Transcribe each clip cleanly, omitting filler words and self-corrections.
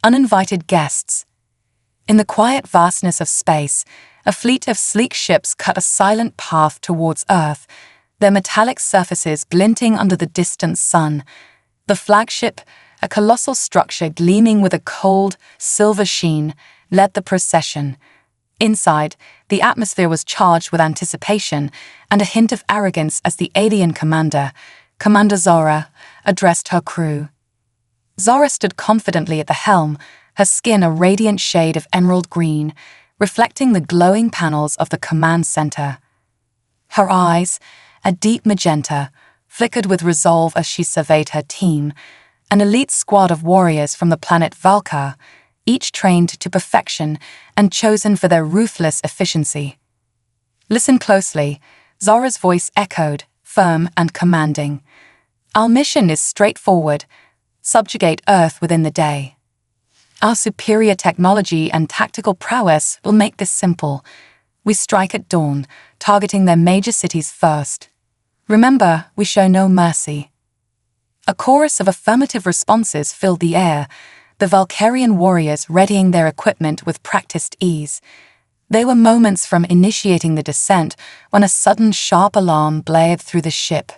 uninvited guests. In the quiet vastness of space, a fleet of sleek ships cut a silent path towards Earth, their metallic surfaces glinting under the distant sun. The flagship, a colossal structure gleaming with a cold, silver sheen, led the procession. Inside, the atmosphere was charged with anticipation and a hint of arrogance as the alien commander, Commander Zora, addressed her crew. Zora stood confidently at the helm, her skin a radiant shade of emerald green, reflecting the glowing panels of the command center. Her eyes, a deep magenta, flickered with resolve as she surveyed her team, an elite squad of warriors from the planet Valka, each trained to perfection and chosen for their ruthless efficiency. Listen closely, Zora's voice echoed, firm and commanding. Our mission is straightforward: subjugate Earth within the day. Our superior technology and tactical prowess will make this simple. We strike at dawn, targeting their major cities first. Remember, we show no mercy. A chorus of affirmative responses filled the air, the Valkyrian warriors readying their equipment with practiced ease. They were moments from initiating the descent when a sudden sharp alarm blared through the ship.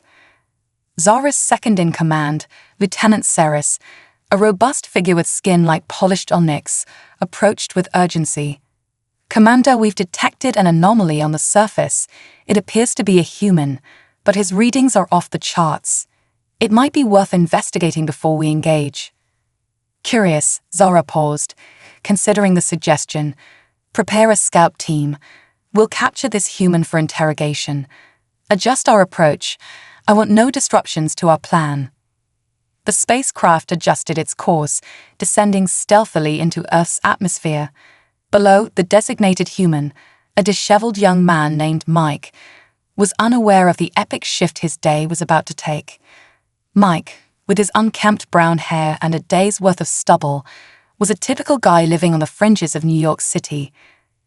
Zora's second-in-command, Lieutenant Ceres, a robust figure with skin like polished onyx, approached with urgency. Commander, we've detected an anomaly on the surface. It appears to be a human, but his readings are off the charts. It might be worth investigating before we engage. Curious, Zora paused, considering the suggestion. Prepare a scout team. We'll capture this human for interrogation. Adjust our approach. I want no disruptions to our plan. The spacecraft adjusted its course, descending stealthily into Earth's atmosphere. Below, the designated human, a disheveled young man named Mike, was unaware of the epic shift his day was about to take. Mike, with his unkempt brown hair and a day's worth of stubble, was a typical guy living on the fringes of New York City.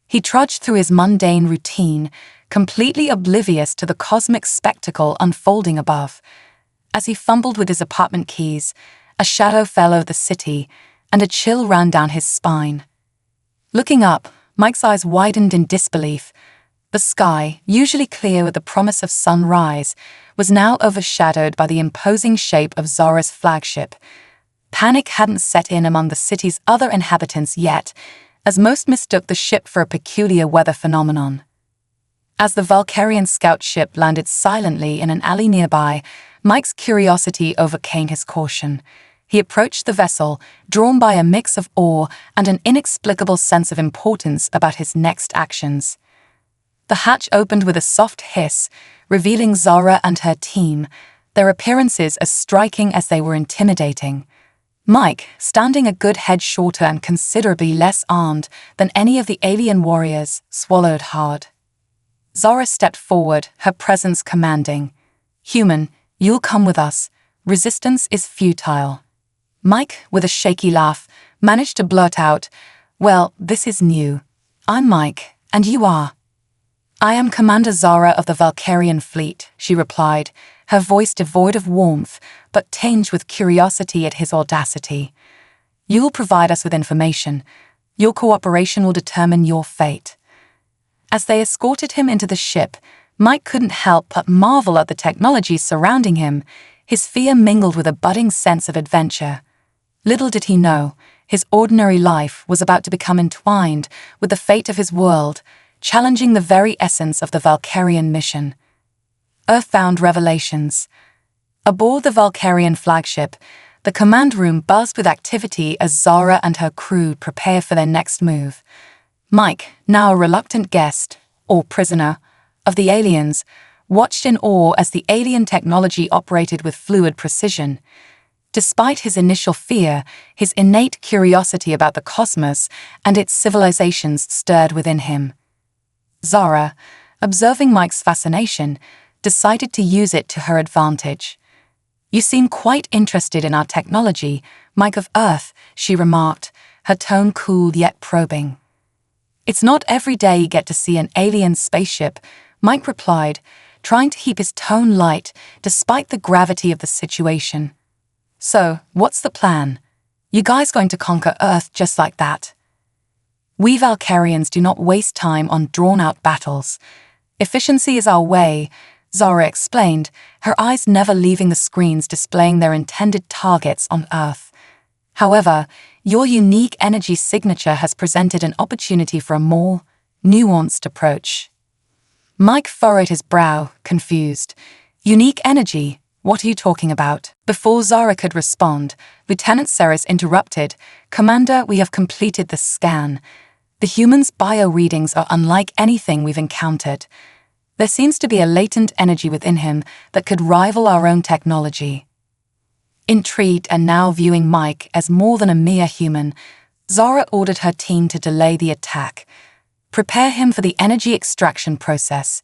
He trudged through his mundane routine, completely oblivious to the cosmic spectacle unfolding above. As he fumbled with his apartment keys, a shadow fell over the city, and a chill ran down his spine. Looking up, Mike's eyes widened in disbelief. The sky, usually clear with the promise of sunrise, was now overshadowed by the imposing shape of Zora's flagship. Panic hadn't set in among the city's other inhabitants yet, as most mistook the ship for a peculiar weather phenomenon. As the Valkyrian scout ship landed silently in an alley nearby, Mike's curiosity overcame his caution. He approached the vessel, drawn by a mix of awe and an inexplicable sense of importance about his next actions. The hatch opened with a soft hiss, revealing Zora and her team, their appearances as striking as they were intimidating. Mike, standing a good head shorter and considerably less armed than any of the alien warriors, swallowed hard. Zora stepped forward, her presence commanding. Human, you'll come with us. Resistance is futile. Mike, with a shaky laugh, managed to blurt out, well, this is new. I'm Mike, and you are. I am Commander Zora of the Valkyrian fleet, she replied, her voice devoid of warmth, but tinged with curiosity at his audacity. You'll provide us with information. Your cooperation will determine your fate. As they escorted him into the ship, Mike couldn't help but marvel at the technology surrounding him, his fear mingled with a budding sense of adventure. Little did he know, his ordinary life was about to become entwined with the fate of his world, challenging the very essence of the Valkyrian mission. Earthbound revelations. Aboard the Valkyrian flagship, the command room buzzed with activity as Zora and her crew prepared for their next move. Mike, now a reluctant guest, or prisoner, of the aliens, watched in awe as the alien technology operated with fluid precision. Despite his initial fear, his innate curiosity about the cosmos and its civilizations stirred within him. Zora, observing Mike's fascination, decided to use it to her advantage. You seem quite interested in our technology, Mike of Earth, she remarked, her tone cool yet probing. It's not every day you get to see an alien spaceship, Mike replied, trying to keep his tone light despite the gravity of the situation. So, what's the plan? You guys going to conquer Earth just like that? We Valkyrians do not waste time on drawn-out battles. Efficiency is our way, Zara explained, her eyes never leaving the screens displaying their intended targets on Earth. However, your unique energy signature has presented an opportunity for a more nuanced approach. Mike furrowed his brow, confused. Unique energy? What are you talking about? Before Zara could respond, Lieutenant Ceres interrupted. Commander, we have completed the scan. The human's bio-readings are unlike anything we've encountered. There seems to be a latent energy within him that could rival our own technology. Intrigued and now viewing Mike as more than a mere human, Zara ordered her team to delay the attack. Prepare him for the energy extraction process.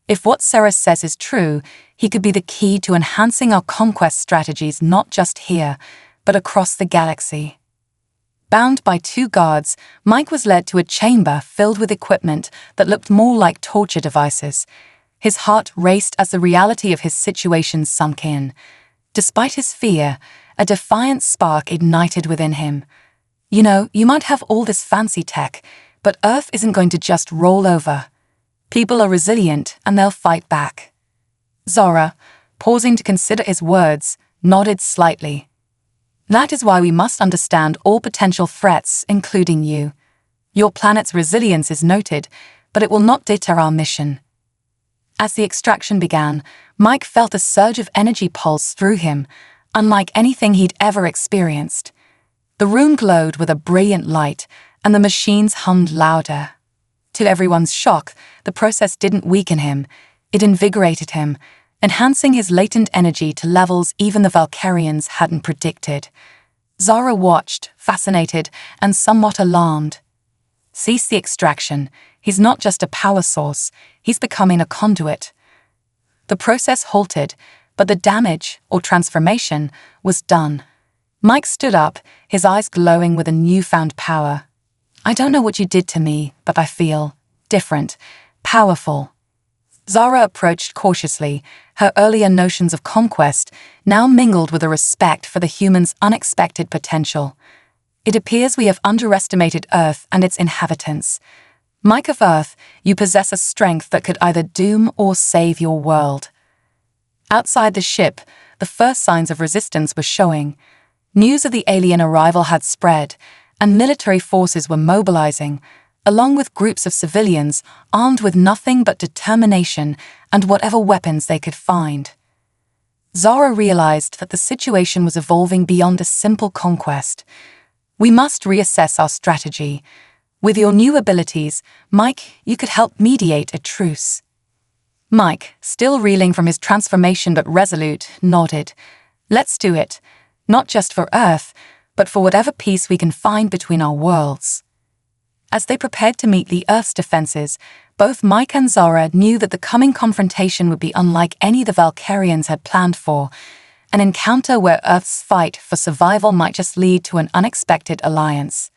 If what Ceres says is true, he could be the key to enhancing our conquest strategies not just here, but across the galaxy. Bound by 2 guards, Mike was led to a chamber filled with equipment that looked more like torture devices. His heart raced as the reality of his situation sunk in. Despite his fear, a defiant spark ignited within him. You know, you might have all this fancy tech, but Earth isn't going to just roll over. People are resilient and they'll fight back. Zara, pausing to consider his words, nodded slightly. That is why we must understand all potential threats, including you. Your planet's resilience is noted, but it will not deter our mission. As the extraction began, Mike felt a surge of energy pulse through him, unlike anything he'd ever experienced. The room glowed with a brilliant light, and the machines hummed louder. To everyone's shock, the process didn't weaken him, it invigorated him, enhancing his latent energy to levels even the Valkyrians hadn't predicted. Zara watched, fascinated and somewhat alarmed. Cease the extraction. He's not just a power source, he's becoming a conduit. The process halted, but the damage, or transformation, was done. Mike stood up, his eyes glowing with a newfound power. I don't know what you did to me, but I feel different, powerful. Zara approached cautiously, her earlier notions of conquest now mingled with a respect for the human's unexpected potential. It appears we have underestimated Earth and its inhabitants. Mike of Earth, you possess a strength that could either doom or save your world. Outside the ship, the first signs of resistance were showing. News of the alien arrival had spread, and military forces were mobilizing, along with groups of civilians armed with nothing but determination and whatever weapons they could find. Zara realized that the situation was evolving beyond a simple conquest. We must reassess our strategy. With your new abilities, Mike, you could help mediate a truce. Mike, still reeling from his transformation but resolute, nodded. Let's do it. Not just for Earth, but for whatever peace we can find between our worlds. As they prepared to meet the Earth's defenses, both Mike and Zara knew that the coming confrontation would be unlike any the Valkyrians had planned for, an encounter where Earth's fight for survival might just lead to an unexpected alliance.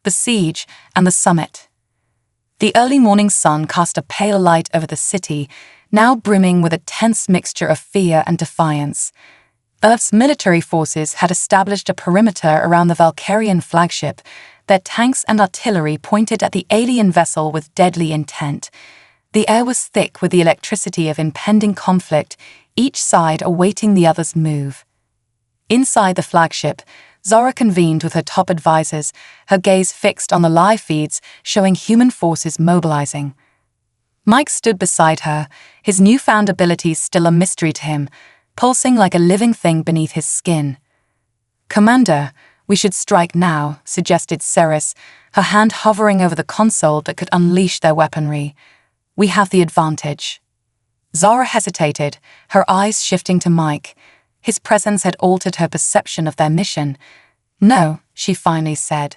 The siege and the summit. The early morning sun cast a pale light over the city, now brimming with a tense mixture of fear and defiance. Earth's military forces had established a perimeter around the Valkyrian flagship, their tanks and artillery pointed at the alien vessel with deadly intent. The air was thick with the electricity of impending conflict, each side awaiting the other's move. Inside the flagship, Zara convened with her top advisors, her gaze fixed on the live feeds showing human forces mobilizing. Mike stood beside her, his newfound abilities still a mystery to him, pulsing like a living thing beneath his skin. Commander, we should strike now, suggested Ceres, her hand hovering over the console that could unleash their weaponry. We have the advantage. Zara hesitated, her eyes shifting to Mike. His presence had altered her perception of their mission. No, she finally said.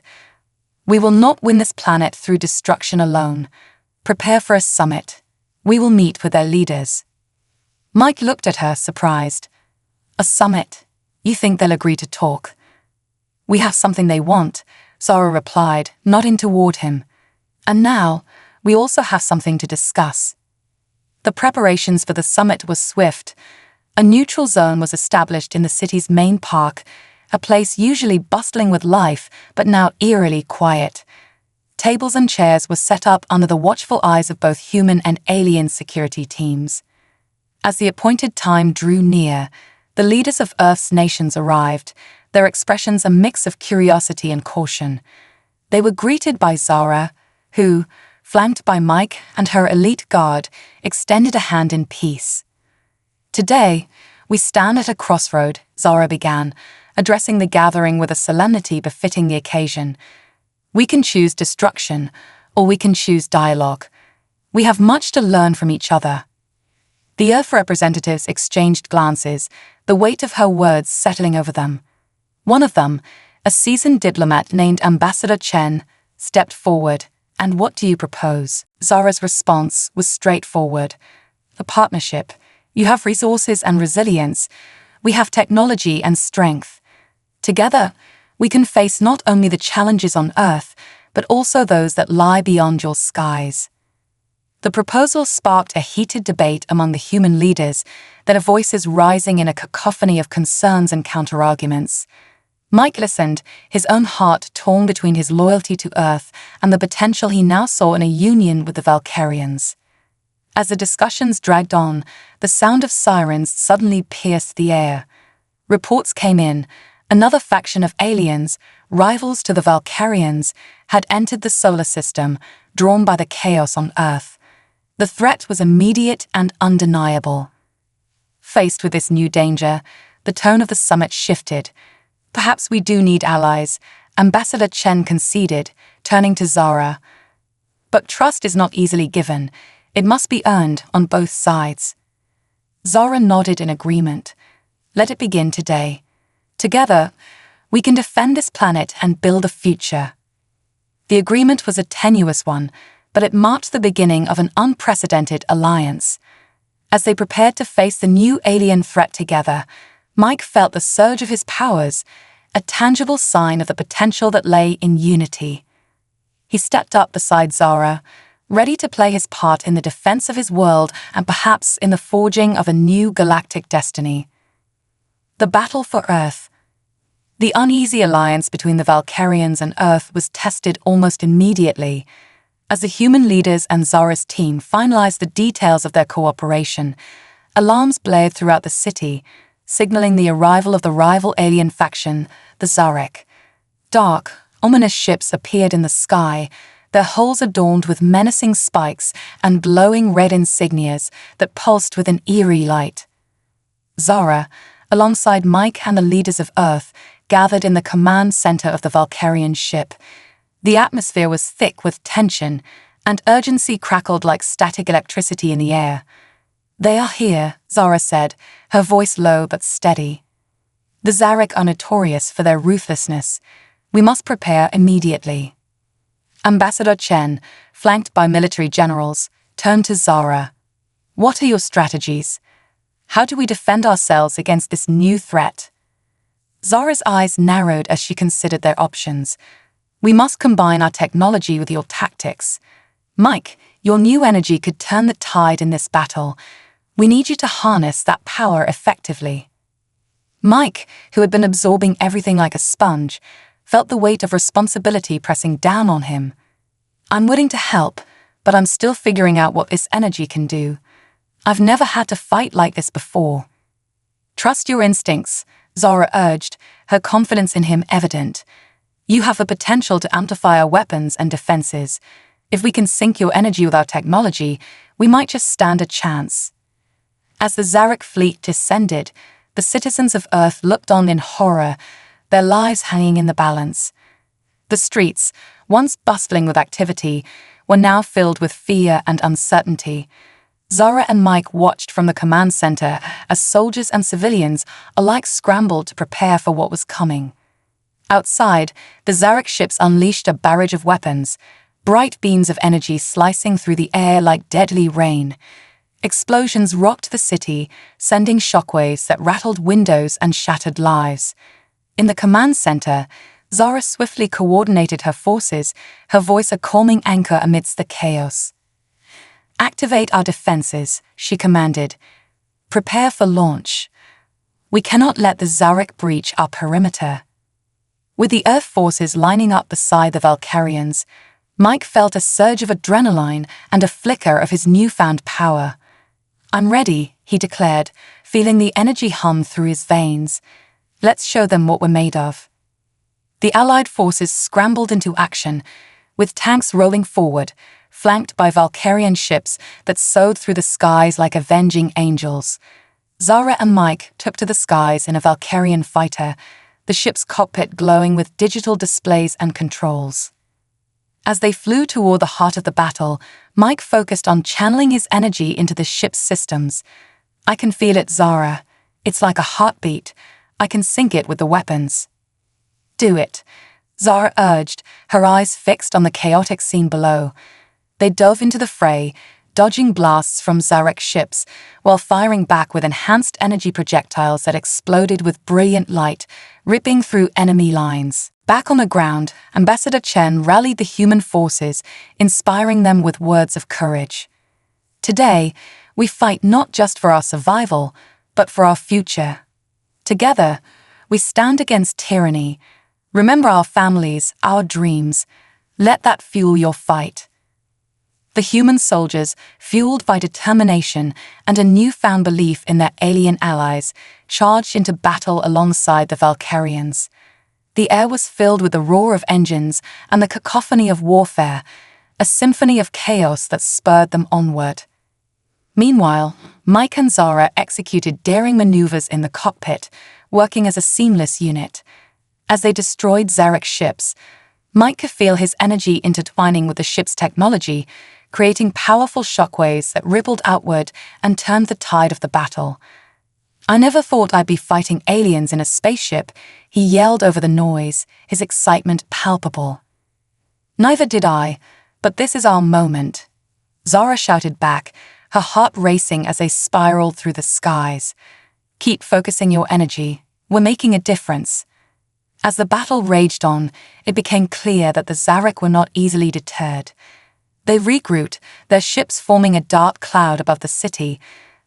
We will not win this planet through destruction alone. Prepare for a summit. We will meet with their leaders. Mike looked at her, surprised. A summit? You think they'll agree to talk? We have something they want, Zara replied, nodding toward him. And now, we also have something to discuss. The preparations for the summit were swift. A neutral zone was established in the city's main park, a place usually bustling with life but now eerily quiet. Tables and chairs were set up under the watchful eyes of both human and alien security teams. As the appointed time drew near, the leaders of Earth's nations arrived, their expressions a mix of curiosity and caution. They were greeted by Zara, who, flanked by Mike and her elite guard, extended a hand in peace. "Today, we stand at a crossroad," Zara began, addressing the gathering with a solemnity befitting the occasion. "We can choose destruction, or we can choose dialogue. We have much to learn from each other." The Earth representatives exchanged glances, the weight of her words settling over them. One of them, a seasoned diplomat named Ambassador Chen, stepped forward. "And what do you propose?" Zara's response was straightforward. "A partnership. You have resources and resilience. We have technology and strength. Together, we can face not only the challenges on Earth, but also those that lie beyond your skies." The proposal sparked a heated debate among the human leaders, their voices rising in a cacophony of concerns and counterarguments. Mike listened, his own heart torn between his loyalty to Earth and the potential he now saw in a union with the Valkyrians. As the discussions dragged on, the sound of sirens suddenly pierced the air. Reports came in. Another faction of aliens, rivals to the Valkyrians, had entered the solar system, drawn by the chaos on Earth. The threat was immediate and undeniable. Faced with this new danger, the tone of the summit shifted. "Perhaps we do need allies," Ambassador Chen conceded, turning to Zara. "But trust is not easily given. It must be earned on both sides." Zara nodded in agreement. "Let it begin today. Together, we can defend this planet and build a future." The agreement was a tenuous one, but it marked the beginning of an unprecedented alliance. As they prepared to face the new alien threat together, Mike felt the surge of his powers, a tangible sign of the potential that lay in unity. He stepped up beside Zara, ready to play his part in the defense of his world and perhaps in the forging of a new galactic destiny. The battle for Earth. The uneasy alliance between the Valkyrians and Earth was tested almost immediately. As the human leaders and Zara's team finalized the details of their cooperation, alarms blared throughout the city, signaling the arrival of the rival alien faction, the Zarek. Dark, ominous ships appeared in the sky, their hulls adorned with menacing spikes and glowing red insignias that pulsed with an eerie light. Zara, alongside Mike and the leaders of Earth, gathered in the command center of the Valkyrian ship. The atmosphere was thick with tension, and urgency crackled like static electricity in the air. "They are here," Zara said, her voice low but steady. "The Zarek are notorious for their ruthlessness. We must prepare immediately." Ambassador Chen, flanked by military generals, turned to Zara. "What are your strategies? How do we defend ourselves against this new threat?" Zara's eyes narrowed as she considered their options. "We must combine our technology with your tactics. Mike, your new energy could turn the tide in this battle. We need you to harness that power effectively." Mike, who had been absorbing everything like a sponge, felt the weight of responsibility pressing down on him. "I'm willing to help, but I'm still figuring out what this energy can do. I've never had to fight like this before." "Trust your instincts," Zara urged, her confidence in him evident. "You have the potential to amplify our weapons and defenses. If we can sync your energy with our technology, we might just stand a chance." As the Zarek fleet descended, the citizens of Earth looked on in horror, their lives hanging in the balance. The streets, once bustling with activity, were now filled with fear and uncertainty. Zara and Mike watched from the command center as soldiers and civilians alike scrambled to prepare for what was coming. Outside, the Zarek ships unleashed a barrage of weapons, bright beams of energy slicing through the air like deadly rain. Explosions rocked the city, sending shockwaves that rattled windows and shattered lives. In the command center, Zara swiftly coordinated her forces, her voice a calming anchor amidst the chaos. "Activate our defenses," she commanded. "Prepare for launch." We cannot let the Zarek breach our perimeter. With the Earth forces lining up beside the Valkyrians, Mike felt a surge of adrenaline and a flicker of his newfound power. "I'm ready," he declared, feeling the energy hum through his veins. "Let's show them what we're made of." The Allied forces scrambled into action, with tanks rolling forward, flanked by Valkyrian ships that soared through the skies like avenging angels. Zara and Mike took to the skies in a Valkyrian fighter, the ship's cockpit glowing with digital displays and controls. As they flew toward the heart of the battle, Mike focused on channeling his energy into the ship's systems. "I can feel it, Zara. It's like a heartbeat. I can sync it with the weapons." "Do it," Zara urged, her eyes fixed on the chaotic scene below. They dove into the fray, dodging blasts from Zarek's ships, while firing back with enhanced energy projectiles that exploded with brilliant light, ripping through enemy lines. Back on the ground, Ambassador Chen rallied the human forces, inspiring them with words of courage. "Today, we fight not just for our survival, but for our future. Together, we stand against tyranny. Remember our families, our dreams. Let that fuel your fight." The human soldiers, fueled by determination and a newfound belief in their alien allies, charged into battle alongside the Valkyrians. The air was filled with the roar of engines and the cacophony of warfare, a symphony of chaos that spurred them onward. Meanwhile, Mike and Zara executed daring maneuvers in the cockpit, working as a seamless unit. As they destroyed Zarek's ships, Mike could feel his energy intertwining with the ship's technology, creating powerful shockwaves that rippled outward and turned the tide of the battle. "I never thought I'd be fighting aliens in a spaceship," he yelled over the noise, his excitement palpable. "Neither did I, but this is our moment," Zara shouted back, her heart racing as they spiraled through the skies. "Keep focusing your energy. We're making a difference." As the battle raged on, it became clear that the Zarek were not easily deterred. They regrouped, their ships forming a dark cloud above the city,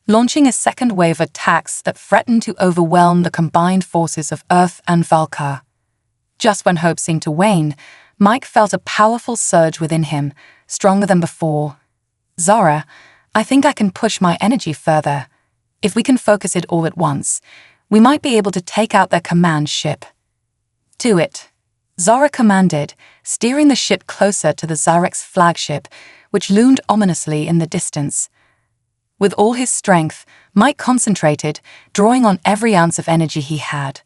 launching a second wave of attacks that threatened to overwhelm the combined forces of Earth and Valka. Just when hope seemed to wane, Mike felt a powerful surge within him, stronger than before. "Zara, I think I can push my energy further. If we can focus it all at once, we might be able to take out their command ship." "Do it," Zara commanded, steering the ship closer to the Zarek's flagship, which loomed ominously in the distance. With all his strength, Mike concentrated, drawing on every ounce of energy he had.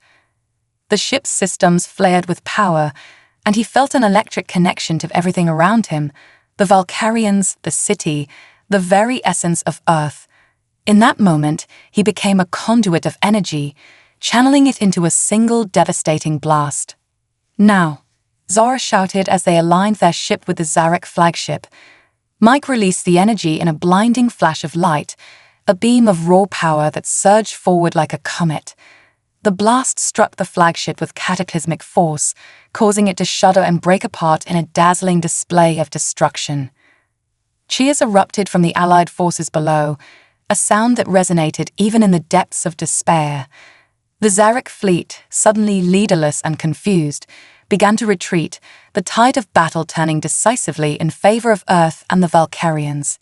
The ship's systems flared with power, and he felt an electric connection to everything around him, the Valkyrians, the city, the very essence of Earth. In that moment, he became a conduit of energy, channeling it into a single devastating blast. "Now," Zara shouted as they aligned their ship with the Zarek flagship. Mike released the energy in a blinding flash of light, a beam of raw power that surged forward like a comet. The blast struck the flagship with cataclysmic force, causing it to shudder and break apart in a dazzling display of destruction. Cheers erupted from the Allied forces below, a sound that resonated even in the depths of despair. The Zarek fleet, suddenly leaderless and confused, began to retreat, the tide of battle turning decisively in favor of Earth and the Valkyrians.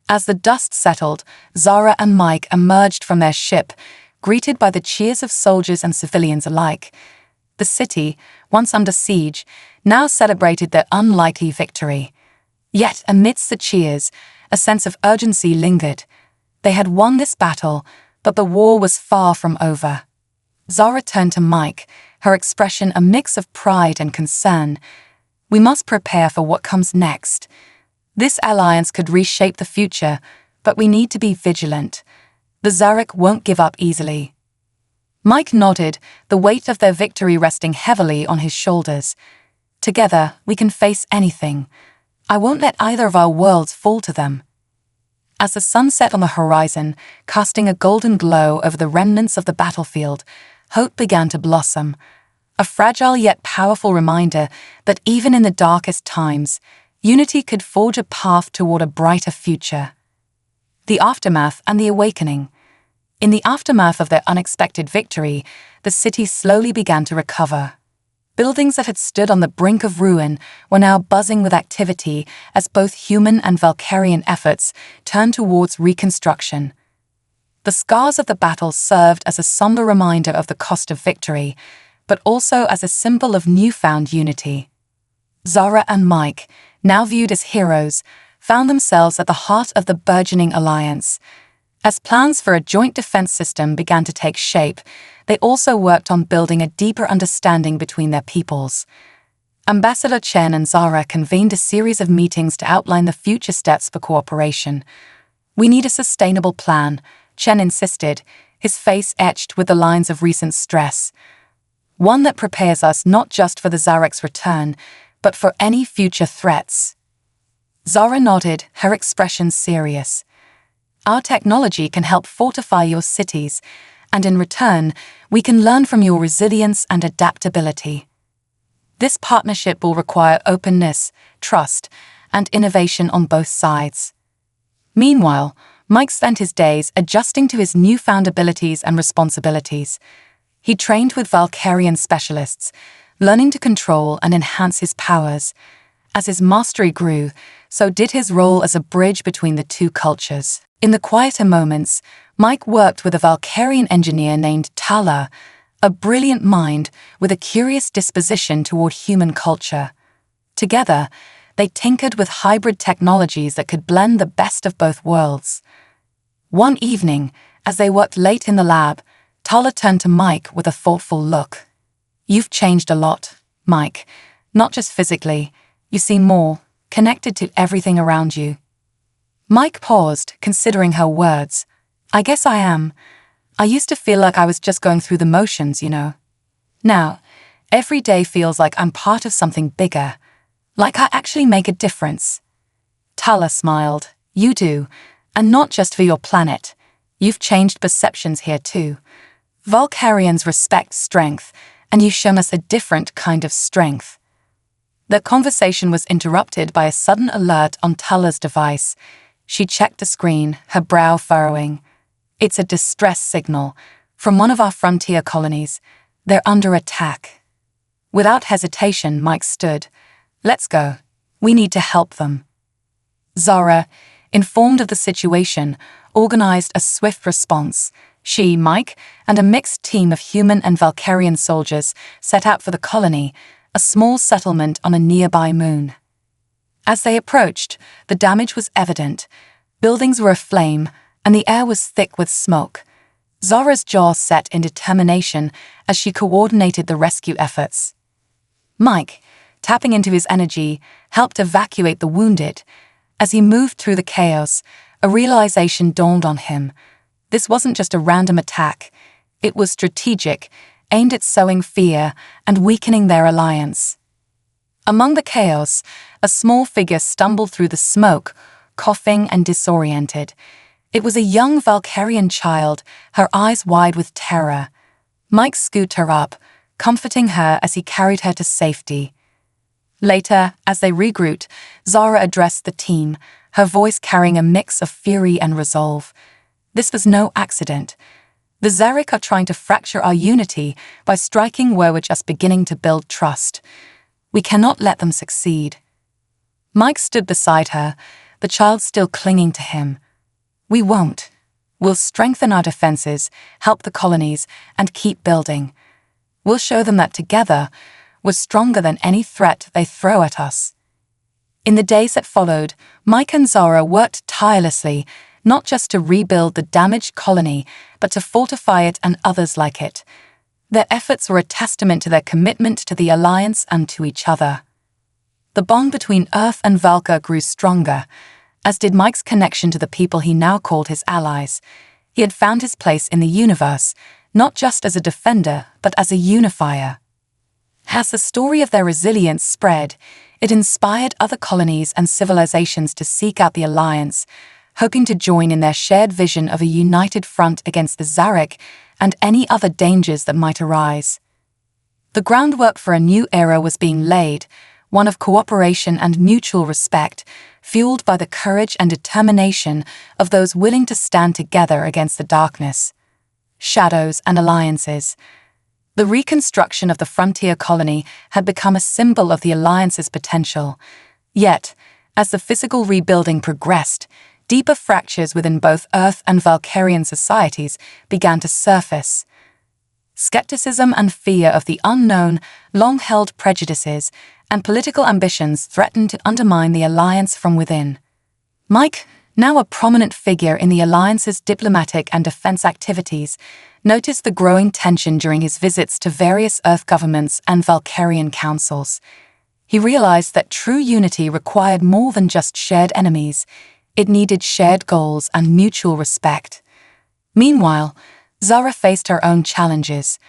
As the dust settled, Zara and Mike emerged from their ship, greeted by the cheers of soldiers and civilians alike. The city, once under siege, now celebrated their unlikely victory. Yet amidst the cheers, a sense of urgency lingered. They had won this battle, but the war was far from over. Zara turned to Mike, her expression a mix of pride and concern. "We must prepare for what comes next. This alliance could reshape the future, but we need to be vigilant. The Zarek won't give up easily." Mike nodded, the weight of their victory resting heavily on his shoulders. "Together, we can face anything. I won't let either of our worlds fall to them." As the sun set on the horizon, casting a golden glow over the remnants of the battlefield, hope began to blossom, a fragile yet powerful reminder that even in the darkest times, unity could forge a path toward a brighter future. The aftermath and the awakening. In the aftermath of their unexpected victory, the city slowly began to recover. Buildings that had stood on the brink of ruin were now buzzing with activity as both human and Valkyrian efforts turned towards reconstruction. The scars of the battle served as a somber reminder of the cost of victory, but also as a symbol of newfound unity. Zara and Mike, now viewed as heroes, found themselves at the heart of the burgeoning alliance. As plans for a joint defense system began to take shape, they also worked on building a deeper understanding between their peoples. Ambassador Chen and Zara convened a series of meetings to outline the future steps for cooperation. "We need a sustainable plan," Chen insisted, his face etched with the lines of recent stress. "One that prepares us not just for the Zarek's return, but for any future threats." Zara nodded, her expression serious. "Our technology can help fortify your cities, and in return, we can learn from your resilience and adaptability. This partnership will require openness, trust, and innovation on both sides." Meanwhile, Mike spent his days adjusting to his newfound abilities and responsibilities. He trained with Valkyrian specialists, learning to control and enhance his powers. As his mastery grew, so did his role as a bridge between the two cultures. In the quieter moments, Mike worked with a Valkyrian engineer named Tala, a brilliant mind with a curious disposition toward human culture. Together, they tinkered with hybrid technologies that could blend the best of both worlds. One evening, as they worked late in the lab, Tala turned to Mike with a thoughtful look. "You've changed a lot, Mike. Not just physically. You seem more connected to everything around you." Mike paused, considering her words. "I guess I am. I used to feel like I was just going through the motions, you know. Now, every day feels like I'm part of something bigger, like I actually make a difference." Tala smiled. "You do, and not just for your planet. You've changed perceptions here too. Valkyrians respect strength, and you've shown us a different kind of strength." The conversation was interrupted by a sudden alert on Tala's device. She checked the screen, her brow furrowing. "It's a distress signal from one of our frontier colonies. They're under attack." Without hesitation, Mike stood. "Let's go. We need to help them." Zara, informed of the situation, organized a swift response. She, Mike, and a mixed team of human and Valkyrian soldiers set out for the colony, a small settlement on a nearby moon. As they approached, the damage was evident. Buildings were aflame, and the air was thick with smoke. Zara's jaw set in determination as she coordinated the rescue efforts. Mike, tapping into his energy, helped evacuate the wounded. As he moved through the chaos, a realization dawned on him. This wasn't just a random attack. It was strategic, aimed at sowing fear and weakening their alliance. Among the chaos, a small figure stumbled through the smoke, coughing and disoriented. It was a young Valkyrian child, her eyes wide with terror. Mike scooped her up, comforting her as he carried her to safety. Later, as they regrouped, Zara addressed the team, her voice carrying a mix of fury and resolve. "This was no accident. The Zarek are trying to fracture our unity by striking where we're just beginning to build trust. We cannot let them succeed." Mike stood beside her, the child still clinging to him. "We won't. We'll strengthen our defenses, help the colonies, and keep building. We'll show them that together, we're stronger than any threat they throw at us." In the days that followed, Mike and Zara worked tirelessly, not just to rebuild the damaged colony, but to fortify it and others like it. Their efforts were a testament to their commitment to the Alliance and to each other. The bond between Earth and Valka grew stronger, as did Mike's connection to the people he now called his allies. He had found his place in the universe, not just as a defender, but as a unifier. As the story of their resilience spread, it inspired other colonies and civilizations to seek out the Alliance, hoping to join in their shared vision of a united front against the Zarek and any other dangers that might arise. The groundwork for a new era was being laid, one of cooperation and mutual respect, fueled by the courage and determination of those willing to stand together against the darkness. shadows, and alliances. The reconstruction of the frontier colony had become a symbol of the Alliance's potential. Yet, as the physical rebuilding progressed, deeper fractures within both Earth and Valkyrian societies began to surface. Skepticism and fear of the unknown, long-held prejudices, and political ambitions threatened to undermine the Alliance from within. Mike, now a prominent figure in the Alliance's diplomatic and defense activities, noticed the growing tension during his visits to various Earth governments and Valkyrian councils. He realized that true unity required more than just shared enemies. It needed shared goals and mutual respect. Meanwhile, Zara faced her own challenges.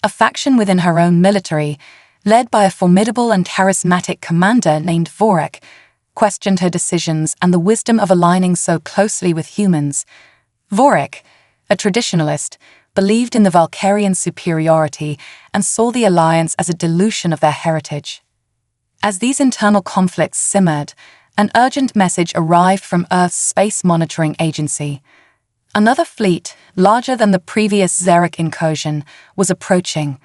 A faction within her own military, led by a formidable and charismatic commander named Vorik, questioned her decisions and the wisdom of aligning so closely with humans. Vorik, a traditionalist, believed in the Valkyrian superiority and saw the Alliance as a dilution of their heritage. As these internal conflicts simmered, an urgent message arrived from Earth's space monitoring agency. Another fleet, larger than the previous Zarek incursion, was approaching.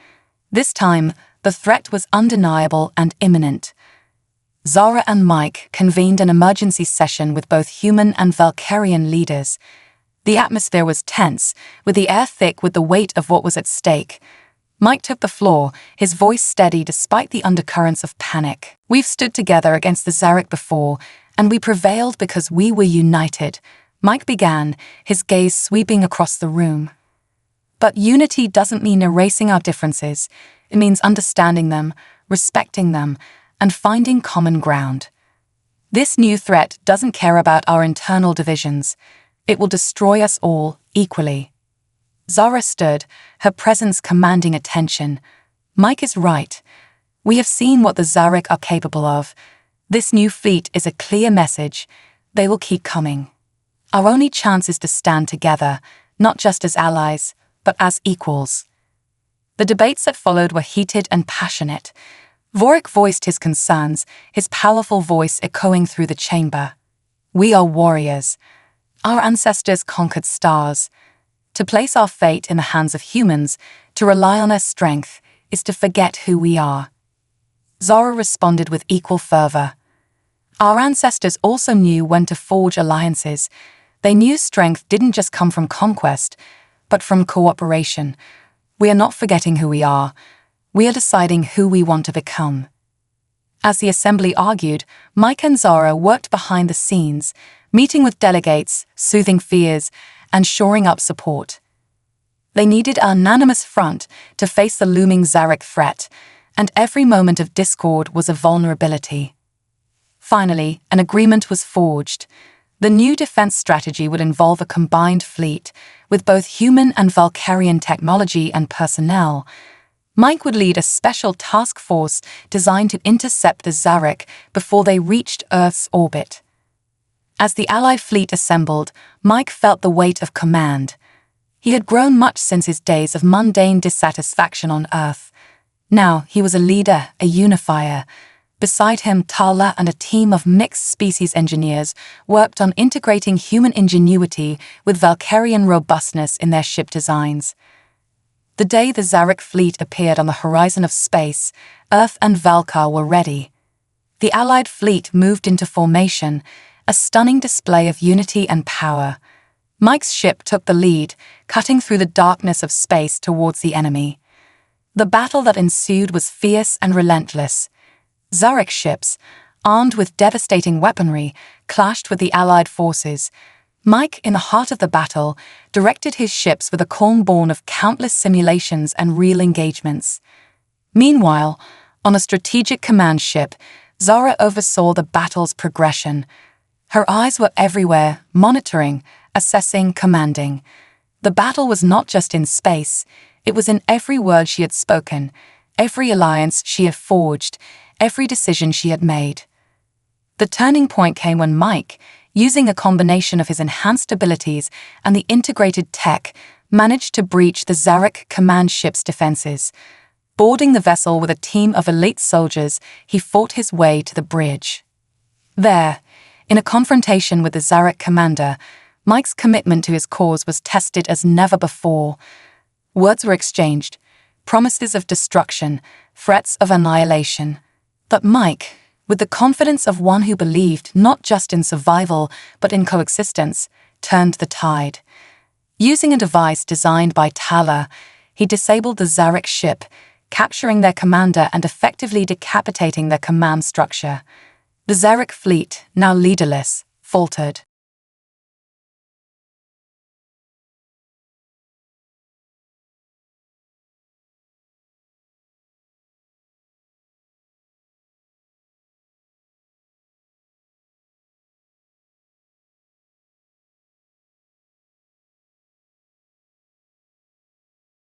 This time, the threat was undeniable and imminent. Zara and Mike convened an emergency session with both human and Valkyrian leaders. The atmosphere was tense, with the air thick with the weight of what was at stake. Mike took the floor, his voice steady despite the undercurrents of panic. "We've stood together against the Zarek before, and we prevailed because we were united," Mike began, his gaze sweeping across the room. "But unity doesn't mean erasing our differences. It means understanding them, respecting them, and finding common ground. This new threat doesn't care about our internal divisions. It will destroy us all equally." Zara stood, her presence commanding attention. "Mike is right. We have seen what the Zarek are capable of. This new fleet is a clear message. They will keep coming. Our only chance is to stand together, not just as allies, but as equals." The debates that followed were heated and passionate. Vorik voiced his concerns, his powerful voice echoing through the chamber. "We are warriors. Our ancestors conquered stars. To place our fate in the hands of humans, to rely on their strength, is to forget who we are." Zara responded with equal fervor. "Our ancestors also knew when to forge alliances. They knew strength didn't just come from conquest, but from cooperation. We are not forgetting who we are. We are deciding who we want to become." As the assembly argued, Mike and Zara worked behind the scenes, meeting with delegates, soothing fears, and shoring up support. They needed a unanimous front to face the looming Zarek threat, and every moment of discord was a vulnerability. Finally, an agreement was forged. The new defense strategy would involve a combined fleet, with both human and Valkyrian technology and personnel. Mike would lead a special task force designed to intercept the Zarek before they reached Earth's orbit. As the Allied fleet assembled, Mike felt the weight of command. He had grown much since his days of mundane dissatisfaction on Earth. Now he was a leader, a unifier. Beside him, Tala and a team of mixed-species engineers worked on integrating human ingenuity with Valkyrian robustness in their ship designs. The day the Zarek fleet appeared on the horizon of space, Earth and Valkar were ready. The Allied fleet moved into formation, a stunning display of unity and power. Mike's ship took the lead, cutting through the darkness of space towards the enemy. The battle that ensued was fierce and relentless. Zarek ships, armed with devastating weaponry, clashed with the Allied forces. Mike, in the heart of the battle, directed his ships with a calm born of countless simulations and real engagements. Meanwhile, on a strategic command ship, Zara oversaw the battle's progression. Her eyes were everywhere, monitoring, assessing, commanding. The battle was not just in space, it was in every word she had spoken, every alliance she had forged, every decision she had made. The turning point came when Mike, using a combination of his enhanced abilities and the integrated tech, managed to breach the Zarek command ship's defenses. Boarding the vessel with a team of elite soldiers, he fought his way to the bridge. There, in a confrontation with the Zarek commander, Mike's commitment to his cause was tested as never before. Words were exchanged, promises of destruction, threats of annihilation. But Mike, with the confidence of one who believed not just in survival but in coexistence, turned the tide. Using a device designed by Tala, he disabled the Zarek ship, capturing their commander and effectively decapitating their command structure. The Zarek fleet, now leaderless, faltered.